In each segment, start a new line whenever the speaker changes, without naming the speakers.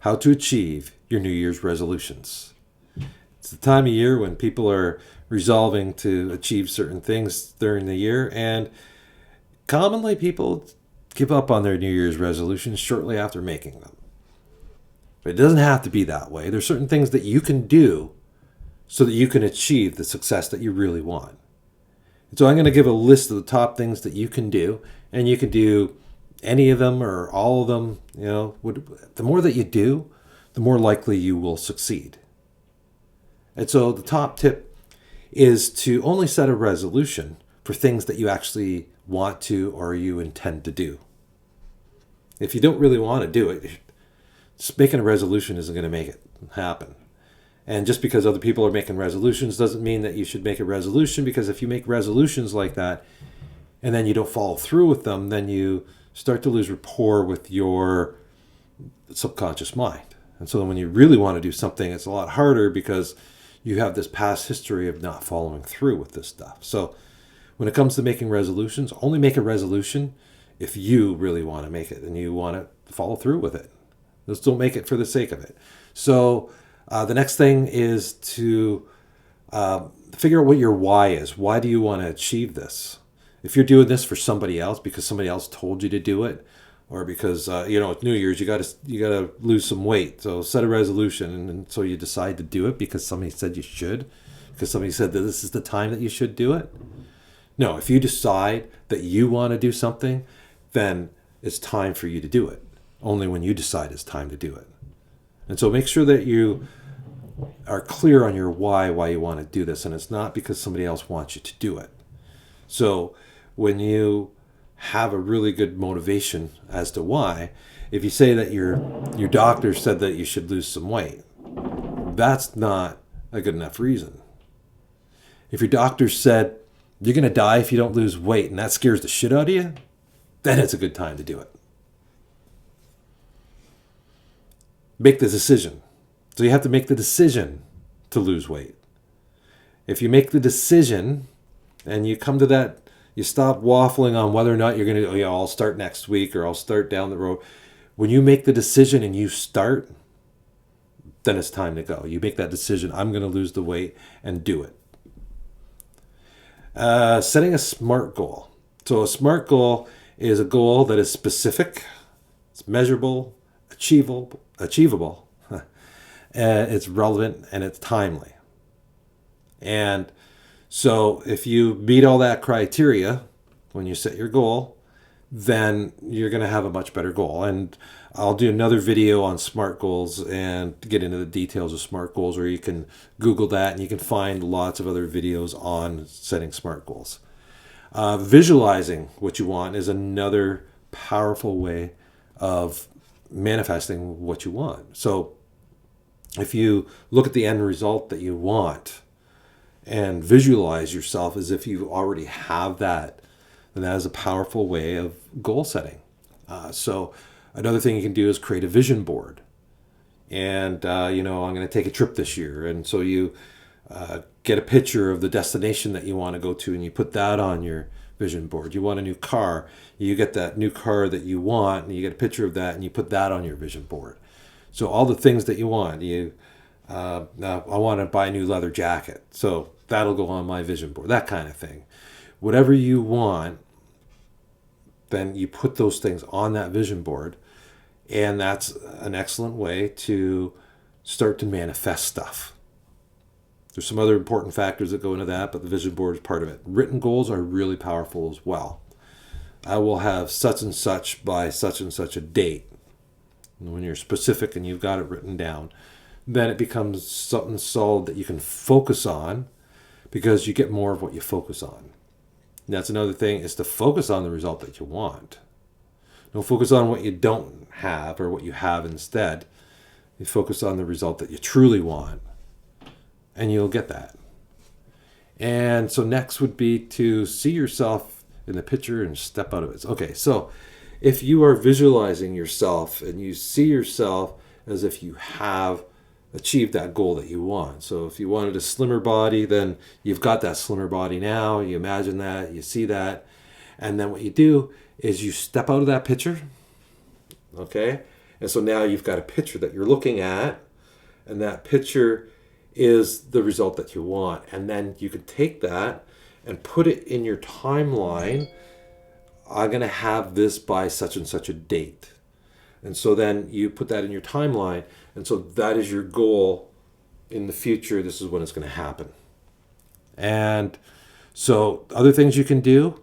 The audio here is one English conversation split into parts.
how to achieve your New Year's resolutions. It's the time of year when people are resolving to achieve certain things during the year, and commonly people give up on their New Year's resolutions shortly after making them. But it doesn't have to be that way. There's certain things that you can do so that you can achieve the success that you really want. And so I'm going to give a list of the top things that you can do, and you can do any of them or all of them. The more that you do, the more likely you will succeed. And so the top tip is to only set a resolution for things that you actually want to or you intend to do. If you don't really want to do it, just making a resolution isn't going to make it happen. And just because other people are making resolutions doesn't mean that you should make a resolution, because if you make resolutions like that and then you don't follow through with them, then you start to lose rapport with your subconscious mind. And so when you really want to do something, it's a lot harder because you have this past history of not following through with this stuff. So when it comes to making resolutions, only make a resolution if you really want to make it and you want to follow through with it. Just don't make it for the sake of it. So the next thing is to figure out what your why is. Why do you want to achieve this? If you're doing this for somebody else because somebody else told you to do it, or because it's New Year's, you gotta lose some weight, so set a resolution, and so you decide to do it because somebody said you should, because somebody said that this is the time that you should do it. No, if you decide that you want to do something, then it's time for you to do it. Only when you decide it's time to do it. And so make sure that you are clear on your why you want to do this, and it's not because somebody else wants you to do it. So when you have a really good motivation as to why, if you say that your doctor said that you should lose some weight, that's not a good enough reason. If your doctor said you're going to die if you don't lose weight, and that scares the shit out of you, then it's a good time to do it. Make the decision. So you have to make the decision to lose weight. If you make the decision and you come to that, you stop waffling on whether or not you're going to, I'll start next week or I'll start down the road. When you make the decision and you start, then it's time to go. You make that decision, I'm going to lose the weight, and do it. Setting a SMART goal. So a SMART goal is a goal that is specific, it's measurable, achievable, it's relevant, and it's timely. And so if you meet all that criteria when you set your goal, then you're going to have a much better goal. And I'll do another video on SMART goals and get into the details of SMART goals, or you can Google that and you can find lots of other videos on setting SMART goals. Visualizing what you want is another powerful way of manifesting what you want. So if you look at the end result that you want and visualize yourself as if you already have that, then that is a powerful way of goal setting. So another thing you can do is create a vision board. And, I'm going to take a trip this year. And so you get a picture of the destination that you want to go to, and you put that on your vision board. You want a new car, you get that new car that you want, and you get a picture of that, and you put that on your vision board. So all the things that you want, I want to buy a new leather jacket, so that'll go on my vision board, that kind of thing. Whatever you want, then you put those things on that vision board, and that's an excellent way to start to manifest stuff. There's some other important factors that go into that, but the vision board is part of it. Written goals are really powerful as well. I will have such and such by such and such a date. And when you're specific and you've got it written down, then it becomes something solid that you can focus on, because you get more of what you focus on. And that's another thing, is to focus on the result that you want. Don't focus on what you don't have or what you have instead. You focus on the result that you truly want, and you'll get that. And so next would be to see yourself in the picture and step out of it. Okay, so if you are visualizing yourself and you see yourself as if you have achieved that goal that you want. So if you wanted a slimmer body, then you've got that slimmer body now. You imagine that, you see that. And then what you do is you step out of that picture, okay? And so now you've got a picture that you're looking at, and that picture is the result that you want. And then you can take that and put it in your timeline. I'm going to have this by such and such a date. And so then you put that in your timeline. And so that is your goal in the future. This is when it's going to happen. And so other things you can do,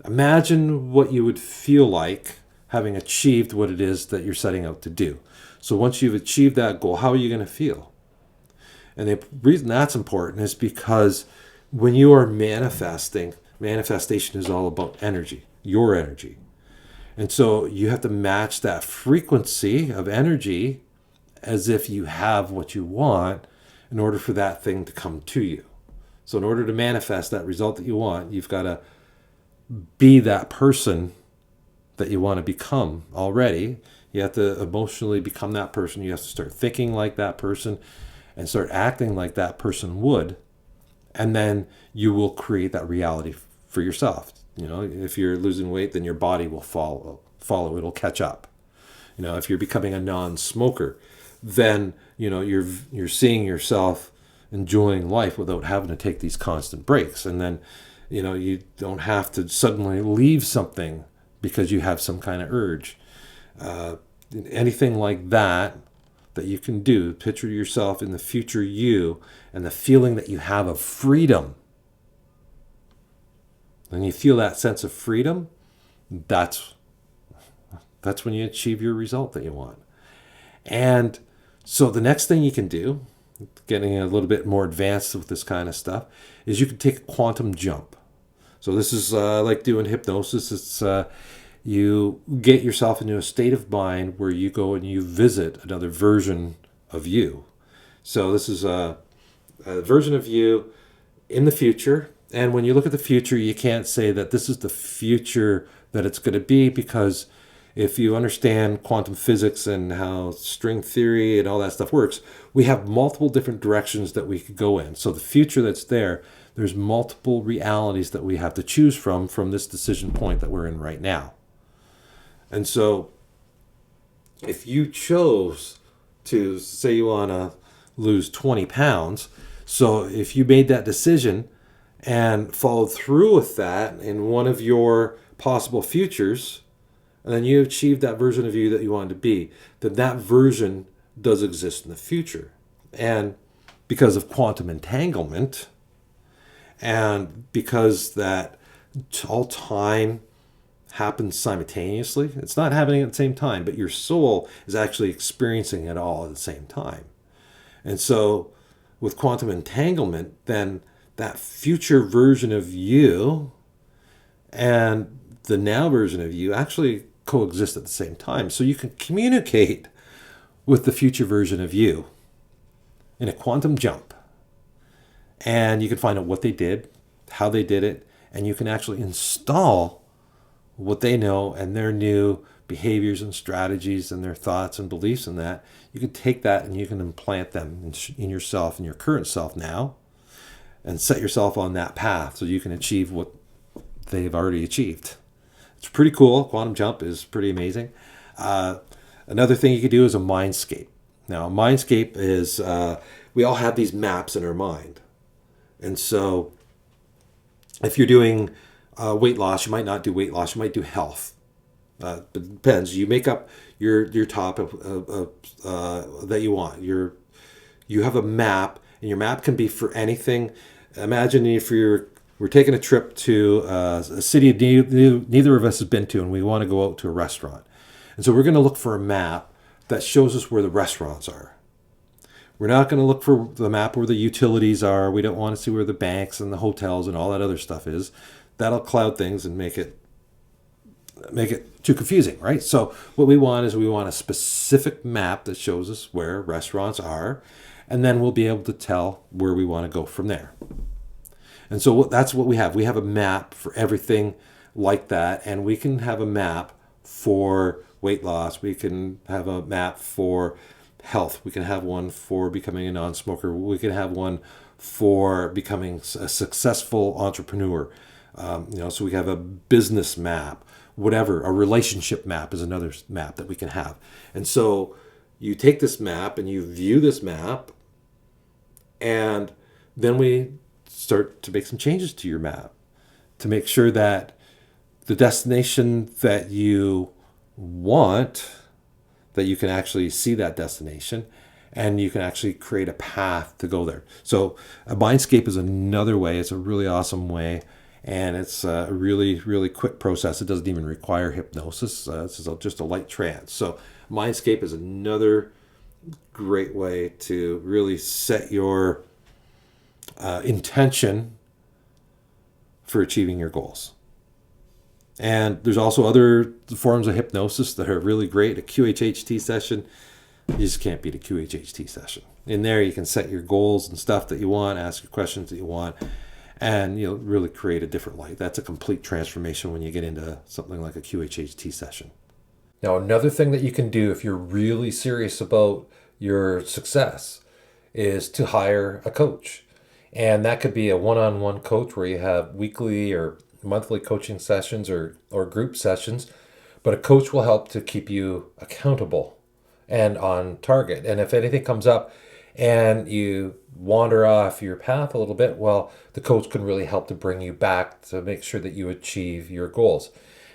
imagine what you would feel like having achieved what it is that you're setting out to do. So once you've achieved that goal, how are you going to feel? And the reason that's important is because when you are manifesting, manifestation is all about energy, your energy. And so you have to match that frequency of energy as if you have what you want in order for that thing to come to you. So in order to manifest that result that you want, you've got to be that person that you want to become already. You have to emotionally become that person. You have to start thinking like that person and start acting like that person would. And then you will create that reality for yourself. You know, if you're losing weight, then your body will follow. It'll catch up. You know, if you're becoming a non-smoker, then, you know, you're seeing yourself enjoying life without having to take these constant breaks. And then, you know, you don't have to suddenly leave something because you have some kind of urge. Anything like that you can do, picture yourself in the future you and the feeling that you have of freedom. When you feel that sense of freedom, that's when you achieve your result that you want. And so the next thing you can do, getting a little bit more advanced with this kind of stuff, is you can take a quantum jump. So this is like doing hypnosis. It's you get yourself into a state of mind where you go and you visit another version of you. So this is a version of you in the future. And when you look at the future, you can't say that this is the future that it's going to be, because if you understand quantum physics and how string theory and all that stuff works, we have multiple different directions that we could go in. So the future that's there's multiple realities that we have to choose from this decision point that we're in right now. And so if you chose to say you want to lose 20 pounds, so if you made that decision and followed through with that in one of your possible futures, and then you achieved that version of you that you wanted to be, then that version does exist in the future. And because of quantum entanglement, and because that all time happens simultaneously, it's not happening at the same time, but your soul is actually experiencing it all at the same time. And so with quantum entanglement, then that future version of you and the now version of you actually coexist at the same time. So you can communicate with the future version of you in a quantum jump. And you can find out what they did, how they did it, and you can actually install what they know and their new behaviors and strategies and their thoughts and beliefs in that. You can take that and you can implant them in yourself, in your current self now, and set yourself on that path so you can achieve what they've already achieved. It's pretty cool. Quantum jump is pretty amazing. Another thing you could do is a Mindscape. Now, a Mindscape is, we all have these maps in our mind. And so if you're doing weight loss, you might not do weight loss, you might do health. But it depends. You make up your top that you want. You have a map, and your map can be for anything. Imagine if we're taking a trip to a city neither of us has been to, and we want to go out to a restaurant. And so we're going to look for a map that shows us where the restaurants are. We're not going to look for the map where the utilities are. We don't want to see where the banks and the hotels and all that other stuff is. That'll cloud things and make it too confusing, right? So what we want a specific map that shows us where restaurants are, and then we'll be able to tell where we want to go from there. And so that's what we have. We have a map for everything like that, and we can have a map for weight loss. We can have a map for health. We can have one for becoming a non-smoker. We can have one for becoming a successful entrepreneur. So we have a business map. whatever. A relationship map is another map that we can have. And so you take this map and you view this map, and then we start to make some changes to your map to make sure that the destination that you want, that you can actually see that destination, and you can actually create a path to go there. So a Mindscape is another way. It's a really awesome way, and it's a really, really quick process. It doesn't even require hypnosis. It's just a light trance. So Mindscape is another great way to really set your intention for achieving your goals. And there's also other forms of hypnosis that are really great. A QHHT session, you just can't beat a QHHT session. In there, you can set your goals and stuff that you want, ask your questions that you want, and you'll really create a different life. That's a complete transformation when you get into something like a QHHT session. Now, another thing that you can do if you're really serious about your success is to hire a coach. And that could be a one-on-one coach where you have weekly or monthly coaching sessions or group sessions. But a coach will help to keep you accountable and on target. And if anything comes up and you wander off your path a little bit, well, the coach can really help to bring you back to make sure that you achieve your goals.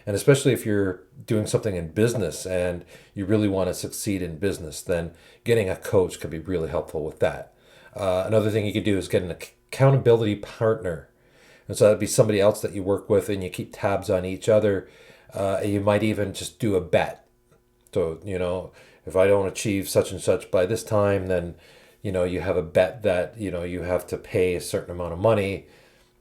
And especially if you're doing something in business and you really want to succeed in business, then getting a coach can be really helpful with that. Another thing you could do is get an accountability partner. And so that'd be somebody else that you work with and you keep tabs on each other. You might even just do a bet. So, if I don't achieve such and such by this time, then, you have a bet that, you have to pay a certain amount of money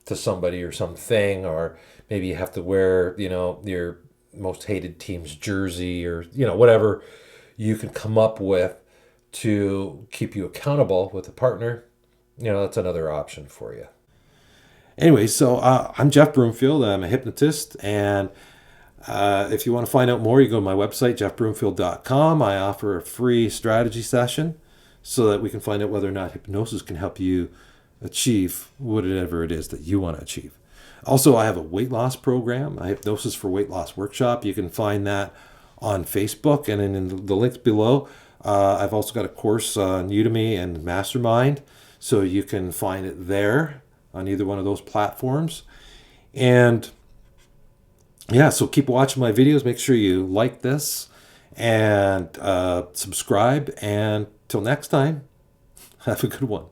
to somebody or something, or maybe you have to wear, your most hated team's jersey, or, whatever you can come up with to keep you accountable with a partner. That's another option for you. Anyway, so I'm Jeff Broomfield. I'm a hypnotist, and if you want to find out more, you go to my website, jeffbroomfield.com. I offer a free strategy session so that we can find out whether or not hypnosis can help you achieve whatever it is that you want to achieve. Also, I have a weight loss program, a Hypnosis for Weight Loss workshop. You can find that on Facebook, and in the links below. I've also got a course on Udemy and Mastermind, so you can find it there on either one of those platforms. And yeah, so keep watching my videos. Make sure you like this and subscribe. And till next time, have a good one.